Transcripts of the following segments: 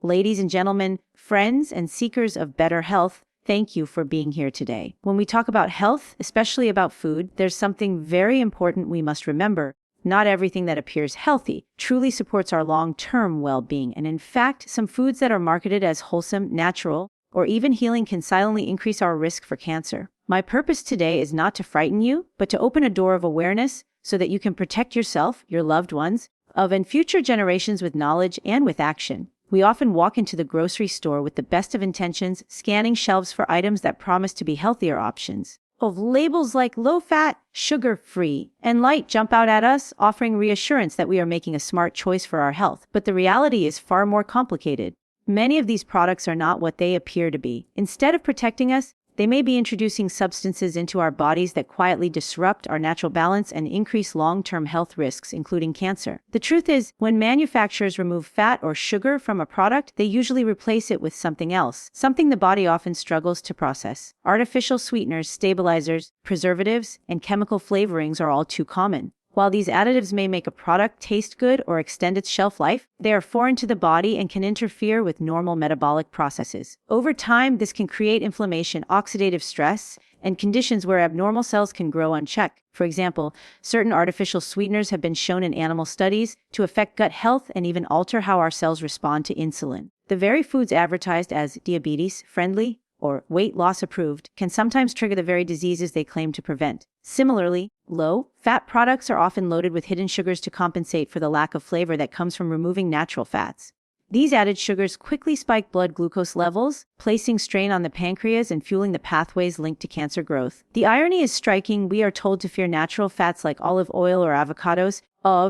Ladies and gentlemen, friends and seekers of better health, thank you for being here today. When we talk about health, especially about food, there's something very important we must remember. Not everything that appears healthy truly supports our long-term well-being. And in fact, some foods that are marketed as wholesome, natural, or even healing can silently increase our risk for cancer. My purpose today is not to frighten you, but to open a door of awareness so that you can protect yourself, your loved ones, and future generations with knowledge and with action. We often walk into the grocery store with the best of intentions, scanning shelves for items that promise to be healthier options. Labels like low-fat, sugar-free, and light jump out at us, offering reassurance that we are making a smart choice for our health. But the reality is far more complicated. Many of these products are not what they appear to be. Instead of protecting us, they may be introducing substances into our bodies that quietly disrupt our natural balance and increase long-term health risks, including cancer. The truth is, when manufacturers remove fat or sugar from a product, they usually replace it with something else, something the body often struggles to process. Artificial sweeteners, stabilizers, preservatives, and chemical flavorings are all too common. While these additives may make a product taste good or extend its shelf life, they are foreign to the body and can interfere with normal metabolic processes. Over time, this can create inflammation, oxidative stress, and conditions where abnormal cells can grow unchecked. For example, certain artificial sweeteners have been shown in animal studies to affect gut health and even alter how our cells respond to insulin. The very foods advertised as diabetes-friendly or weight loss approved can sometimes trigger the very diseases they claim to prevent. Similarly, low-fat products are often loaded with hidden sugars to compensate for the lack of flavor that comes from removing natural fats. These added sugars quickly spike blood glucose levels, placing strain on the pancreas and fueling the pathways linked to cancer growth. The irony is striking. We are told to fear natural fats like olive oil or avocados,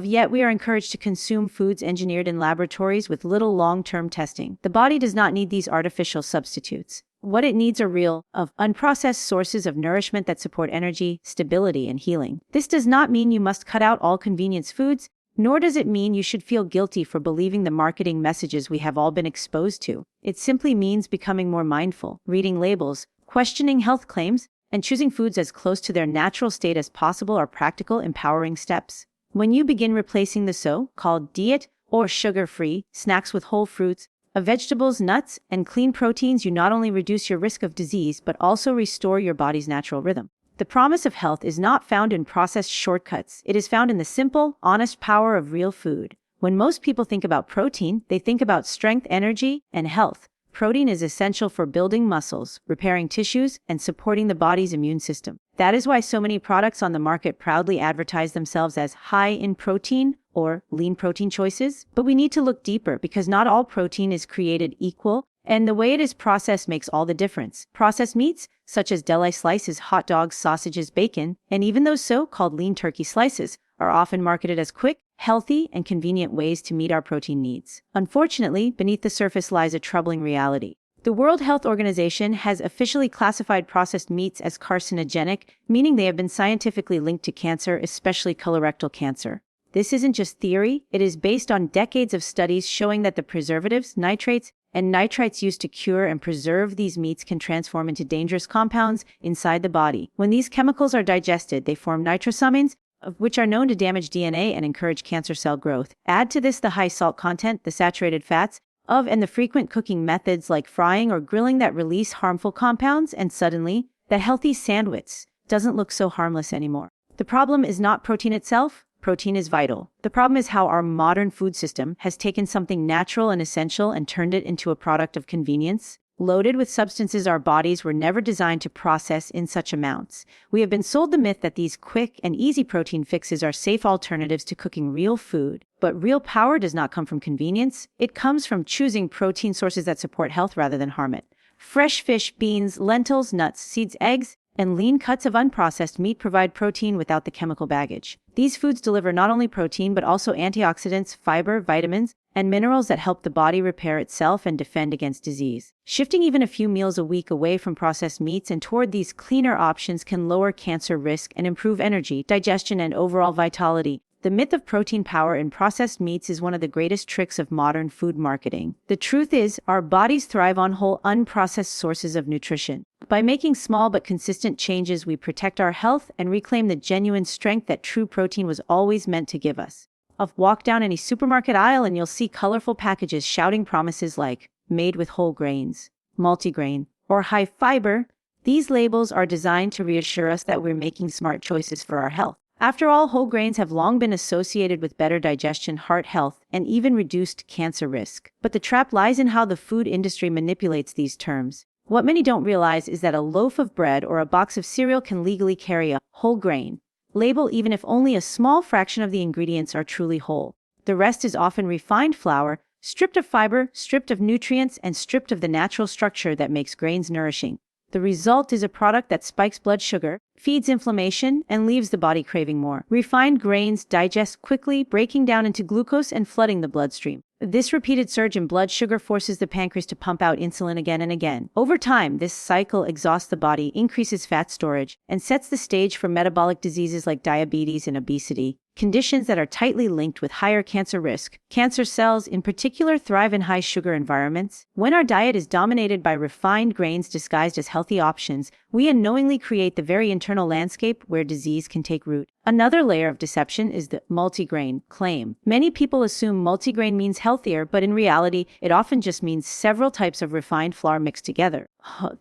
yet we are encouraged to consume foods engineered in laboratories with little long-term testing. The body does not need these artificial substitutes. What it needs are real, unprocessed sources of nourishment that support energy, stability, and healing. This does not mean you must cut out all convenience foods, nor does it mean you should feel guilty for believing the marketing messages we have all been exposed to. It simply means becoming more mindful, reading labels, questioning health claims, and choosing foods as close to their natural state as possible are practical, empowering steps. When you begin replacing the so-called diet or sugar-free snacks with whole fruits, vegetables, nuts, and clean proteins, you not only reduce your risk of disease, but also restore your body's natural rhythm. The promise of health is not found in processed shortcuts. It is found in the simple, honest power of real food. When most people think about protein, they think about strength, energy, and health. Protein is essential for building muscles, repairing tissues, and supporting the body's immune system. That is why so many products on the market proudly advertise themselves as high in protein or lean protein choices. But we need to look deeper because not all protein is created equal, and the way it is processed makes all the difference. Processed meats, such as deli slices, hot dogs, sausages, bacon, and even those so-called lean turkey slices, are often marketed as quick, healthy, and convenient ways to meet our protein needs. Unfortunately, beneath the surface lies a troubling reality. The World Health Organization has officially classified processed meats as carcinogenic, meaning they have been scientifically linked to cancer, especially colorectal cancer. This isn't just theory, it is based on decades of studies showing that the preservatives, nitrates, and nitrites used to cure and preserve these meats can transform into dangerous compounds inside the body. When these chemicals are digested, they form nitrosamines, which are known to damage DNA and encourage cancer cell growth. Add to this the high salt content, the saturated fats, and the frequent cooking methods like frying or grilling that release harmful compounds, and suddenly, that healthy sandwich doesn't look so harmless anymore. The problem is not protein itself. Protein is vital. The problem is how our modern food system has taken something natural and essential and turned it into a product of convenience, loaded with substances our bodies were never designed to process in such amounts. We have been sold the myth that these quick and easy protein fixes are safe alternatives to cooking real food. But real power does not come from convenience. It comes from choosing protein sources that support health rather than harm it. Fresh fish, beans, lentils, nuts, seeds, eggs, and lean cuts of unprocessed meat provide protein without the chemical baggage. These foods deliver not only protein but also antioxidants, fiber, vitamins, and minerals that help the body repair itself and defend against disease. Shifting even a few meals a week away from processed meats and toward these cleaner options can lower cancer risk and improve energy, digestion, and overall vitality. The myth of protein power in processed meats is one of the greatest tricks of modern food marketing. The truth is, our bodies thrive on whole, unprocessed sources of nutrition. By making small but consistent changes, we protect our health and reclaim the genuine strength that true protein was always meant to give us. Walk down any supermarket aisle and you'll see colorful packages shouting promises like made with whole grains, multigrain, or high fiber. These labels are designed to reassure us that we're making smart choices for our health. After all, whole grains have long been associated with better digestion, heart health, and even reduced cancer risk. But the trap lies in how the food industry manipulates these terms. What many don't realize is that a loaf of bread or a box of cereal can legally carry a whole grain label even if only a small fraction of the ingredients are truly whole. The rest is often refined flour, stripped of fiber, stripped of nutrients, and stripped of the natural structure that makes grains nourishing. The result is a product that spikes blood sugar, feeds inflammation, and leaves the body craving more. Refined grains digest quickly, breaking down into glucose and flooding the bloodstream. This repeated surge in blood sugar forces the pancreas to pump out insulin again and again. Over time, this cycle exhausts the body, increases fat storage, and sets the stage for metabolic diseases like diabetes and obesity, conditions that are tightly linked with higher cancer risk. Cancer cells, in particular, thrive in high sugar environments. When our diet is dominated by refined grains disguised as healthy options, we unknowingly create the very internal landscape where disease can take root. Another layer of deception is the multigrain claim. Many people assume multigrain means healthier, but in reality, it often just means several types of refined flour mixed together.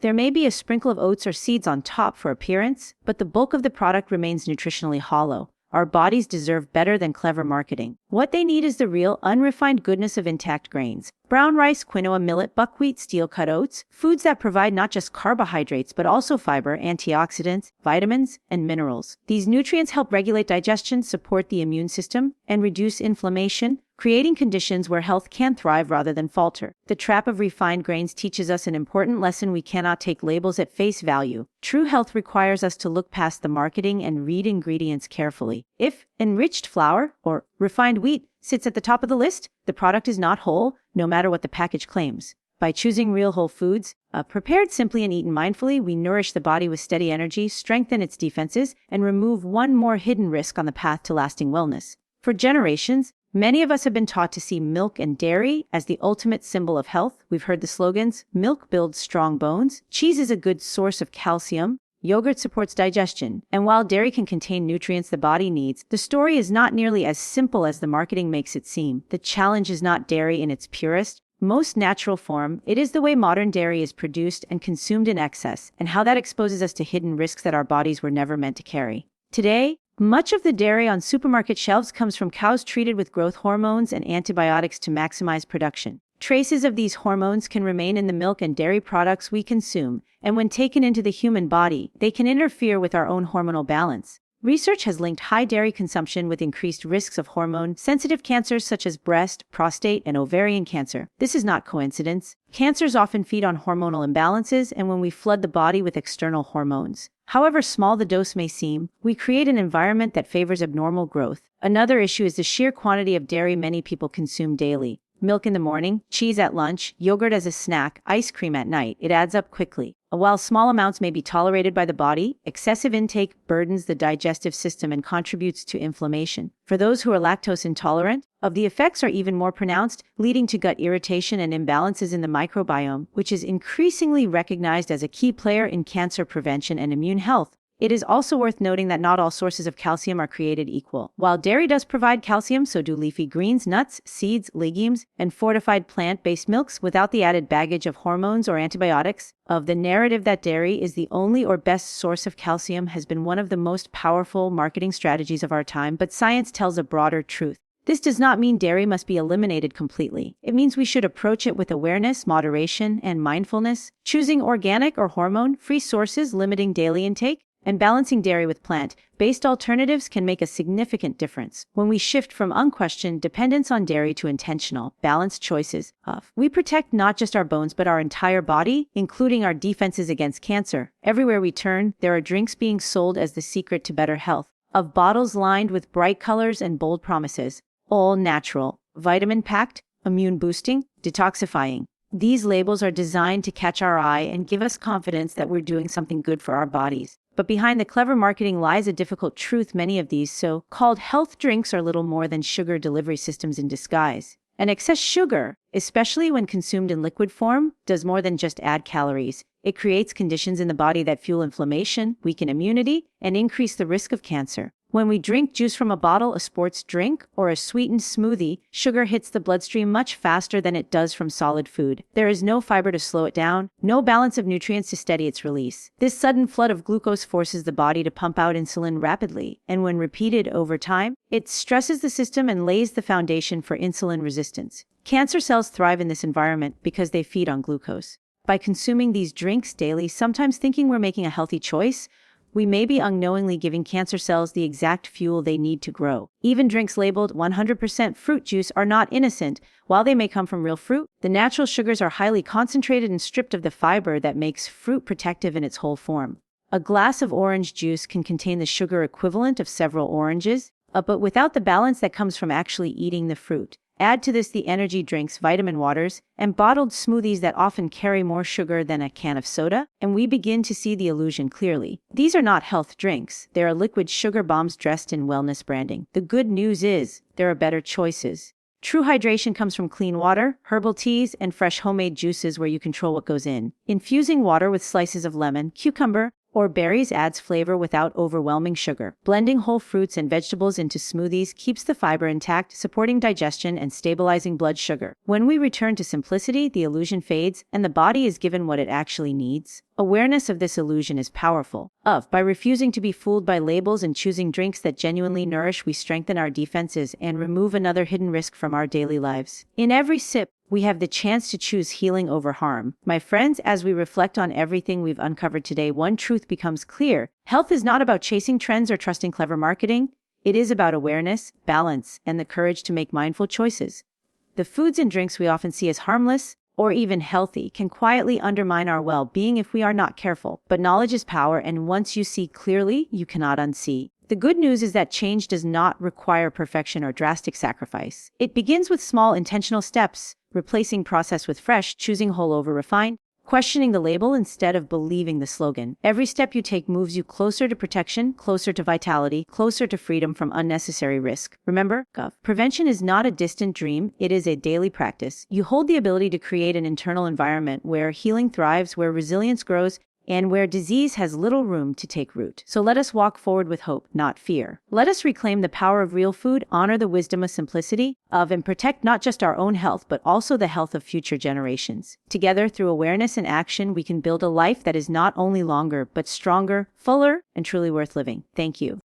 There may be a sprinkle of oats or seeds on top for appearance, but the bulk of the product remains nutritionally hollow. Our bodies deserve better than clever marketing. What they need is the real, unrefined goodness of intact grains. Brown rice, quinoa, millet, buckwheat, steel-cut oats, foods that provide not just carbohydrates, but also fiber, antioxidants, vitamins, and minerals. These nutrients help regulate digestion, support the immune system, and reduce inflammation, creating conditions where health can thrive rather than falter. The trap of refined grains teaches us an important lesson: we cannot take labels at face value. True health requires us to look past the marketing and read ingredients carefully. If enriched flour or refined wheat sits at the top of the list, the product is not whole, no matter what the package claims. By choosing real whole foods, prepared simply and eaten mindfully, we nourish the body with steady energy, strengthen its defenses, and remove one more hidden risk on the path to lasting wellness. For generations, many of us have been taught to see milk and dairy as the ultimate symbol of health. We've heard the slogans, milk builds strong bones, cheese is a good source of calcium, yogurt supports digestion, and while dairy can contain nutrients the body needs, the story is not nearly as simple as the marketing makes it seem. The challenge is not dairy in its purest, most natural form. It is the way modern dairy is produced and consumed in excess, and how that exposes us to hidden risks that our bodies were never meant to carry. Today, much of the dairy on supermarket shelves comes from cows treated with growth hormones and antibiotics to maximize production. Traces of these hormones can remain in the milk and dairy products we consume, and when taken into the human body, they can interfere with our own hormonal balance. Research has linked high dairy consumption with increased risks of hormone-sensitive cancers such as breast, prostate, and ovarian cancer. This is not coincidence. Cancers often feed on hormonal imbalances and when we flood the body with external hormones. However small the dose may seem, we create an environment that favors abnormal growth. Another issue is the sheer quantity of dairy many people consume daily. Milk in the morning, cheese at lunch, yogurt as a snack, ice cream at night. It adds up quickly. While small amounts may be tolerated by the body, excessive intake burdens the digestive system and contributes to inflammation. For those who are lactose intolerant, the effects are even more pronounced, leading to gut irritation and imbalances in the microbiome, which is increasingly recognized as a key player in cancer prevention and immune health. It is also worth noting that not all sources of calcium are created equal. While dairy does provide calcium, so do leafy greens, nuts, seeds, legumes, and fortified plant-based milks without the added baggage of hormones or antibiotics. The narrative that dairy is the only or best source of calcium has been one of the most powerful marketing strategies of our time, but science tells a broader truth. This does not mean dairy must be eliminated completely. It means we should approach it with awareness, moderation, and mindfulness, choosing organic or hormone-free sources, limiting daily intake, and balancing dairy with plant-based alternatives can make a significant difference. When we shift from unquestioned dependence on dairy to intentional, balanced choices, we protect not just our bones but our entire body, including our defenses against cancer. Everywhere we turn, there are drinks being sold as the secret to better health, of bottles lined with bright colors and bold promises, all natural, vitamin-packed, immune-boosting, detoxifying. These labels are designed to catch our eye and give us confidence that we're doing something good for our bodies. But behind the clever marketing lies a difficult truth. Many of these so-called health drinks are little more than sugar delivery systems in disguise. And excess sugar, especially when consumed in liquid form, does more than just add calories. It creates conditions in the body that fuel inflammation, weaken immunity, and increase the risk of cancer. When we drink juice from a bottle, a sports drink, or a sweetened smoothie, sugar hits the bloodstream much faster than it does from solid food. There is no fiber to slow it down, no balance of nutrients to steady its release. This sudden flood of glucose forces the body to pump out insulin rapidly, and when repeated over time, it stresses the system and lays the foundation for insulin resistance. Cancer cells thrive in this environment because they feed on glucose. By consuming these drinks daily, sometimes thinking we're making a healthy choice, we may be unknowingly giving cancer cells the exact fuel they need to grow. Even drinks labeled 100% fruit juice are not innocent. While they may come from real fruit, the natural sugars are highly concentrated and stripped of the fiber that makes fruit protective in its whole form. A glass of orange juice can contain the sugar equivalent of several oranges, but without the balance that comes from actually eating the fruit. Add to this the energy drinks, vitamin waters, and bottled smoothies that often carry more sugar than a can of soda, and we begin to see the illusion clearly. These are not health drinks. They are liquid sugar bombs dressed in wellness branding. The good news is, there are better choices. True hydration comes from clean water, herbal teas, and fresh homemade juices where you control what goes in. Infusing water with slices of lemon, cucumber, or berries adds flavor without overwhelming sugar. Blending whole fruits and vegetables into smoothies keeps the fiber intact, supporting digestion and stabilizing blood sugar. When we return to simplicity, the illusion fades and the body is given what it actually needs. Awareness of this illusion is powerful. By refusing to be fooled by labels and choosing drinks that genuinely nourish, we strengthen our defenses and remove another hidden risk from our daily lives. In every sip, we have the chance to choose healing over harm. My friends, as we reflect on everything we've uncovered today, one truth becomes clear. Health is not about chasing trends or trusting clever marketing. It is about awareness, balance, and the courage to make mindful choices. The foods and drinks we often see as harmless or even healthy can quietly undermine our well-being if we are not careful. But knowledge is power, and once you see clearly, you cannot unsee. The good news is that change does not require perfection or drastic sacrifice. It begins with small intentional steps, replacing processed with fresh, choosing whole over refined, questioning the label instead of believing the slogan. Every step you take moves you closer to protection, closer to vitality, closer to freedom from unnecessary risk. Remember, prevention is not a distant dream, it is a daily practice. You hold the ability to create an internal environment where healing thrives, where resilience grows, and where disease has little room to take root. So let us walk forward with hope, not fear. Let us reclaim the power of real food, honor the wisdom of simplicity, and protect not just our own health, but also the health of future generations. Together, through awareness and action, we can build a life that is not only longer, but stronger, fuller, and truly worth living. Thank you.